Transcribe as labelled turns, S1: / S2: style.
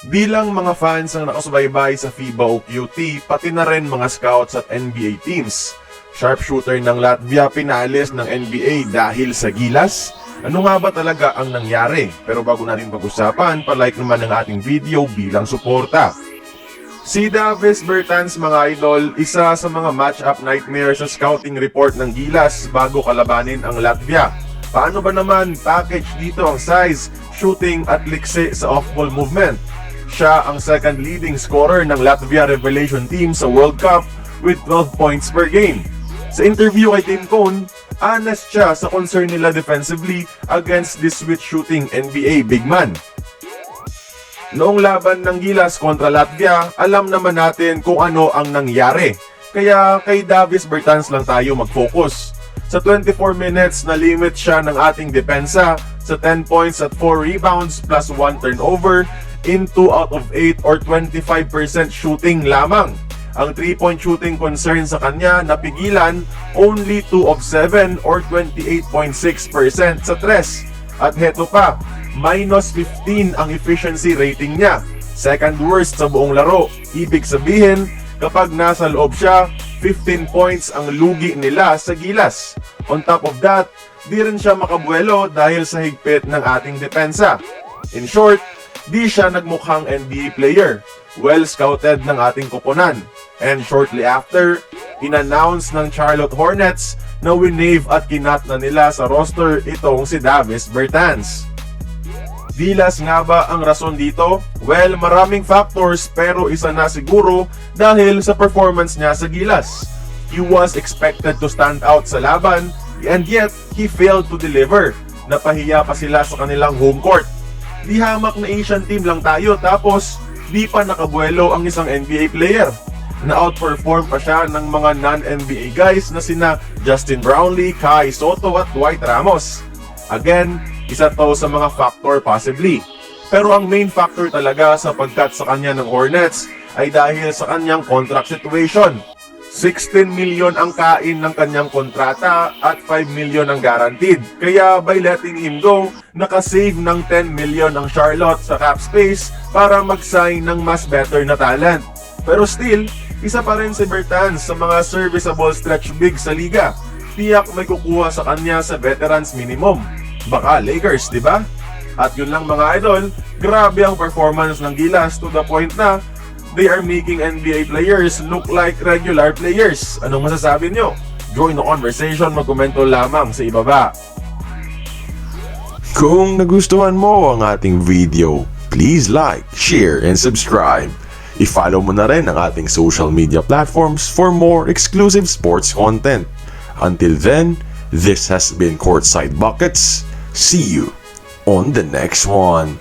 S1: Bilang mga fans ang nakasubaybay sa FIBA o QT, pati na rin mga scouts at NBA teams. Sharpshooter ng Latvia pinalis ng NBA dahil sa gilas? Ano nga ba talaga ang nangyari? Pero bago natin pag-usapan, palike naman ang ating video bilang suporta. Si Davis Bertans mga idol, isa sa mga match-up nightmare sa scouting report ng Gilas bago kalabanin ang Latvia. Paano ba naman package dito ang size, shooting at likse sa off-ball movement? Siya ang second leading scorer ng Latvia Revelation team sa World Cup with 12 points per game. Sa interview kay Tim Cone, honest siya sa concern nila defensively against this switch shooting NBA big man. Noong laban ng Gilas kontra Latvia, alam naman natin kung ano ang nangyari. Kaya kay Davis Bertans lang tayo mag-focus. Sa 24 minutes na limit siya ng ating depensa sa 10 points at 4 rebounds plus 1 turnover in 2 out of 8 or 25% shooting lamang. Ang 3-point shooting concern sa kanya napigilan only 2 of 7 or 28.6% sa tres. At heto pa, minus 15 ang efficiency rating niya. Second worst sa buong laro. Ibig sabihin, kapag nasa loob siya, 15 points ang lugi nila sa Gilas. On top of that, di rin siya makabuelo dahil sa higpit ng ating depensa. In short, di siya nagmukhang NBA player. Well scouted ng ating koponan. And shortly after, in-announce ng Charlotte Hornets na winave at kinat na nila sa roster itong si Davis Bertans. Gilas nga ba ang rason dito? Well, maraming factors pero isa na siguro dahil sa performance niya sa Gilas. He was expected to stand out sa laban and yet he failed to deliver. Napahiya pa sila sa kanilang home court. Di hamak na Asian team lang tayo tapos di pa nakabuelo ang isang NBA player. Na-outperform pa siya ng mga non-NBA guys na sina Justin Brownlee, Kai Soto at Dwight Ramos. Again, isa to sa mga factor possibly. Pero ang main factor talaga sa pagkat sa kanya ng Hornets ay dahil sa kanyang contract situation. 16 million ang kain ng kanyang kontrata at 5 million ang guaranteed. Kaya by letting him go, nakasave ng 10 million ang Charlotte sa cap space para mag-sign ng mas better na talent. Pero still, isa pa rin si Bertans sa mga serviceable stretch big sa liga. Tiyak may kukuha sa kanya sa veterans minimum. Baka Lakers, di ba? At yun lang mga idol, grabe ang performance ng Gilas to the point na they are making NBA players look like regular players. Anong masasabi nyo? Join the conversation, magkomento lamang sa ibaba.
S2: Kung nagustuhan mo ang ating video, please like, share, and subscribe. I-follow mo na rin ang ating social media platforms for more exclusive sports content. Until then, this has been Courtside Buckets. See you on the next one.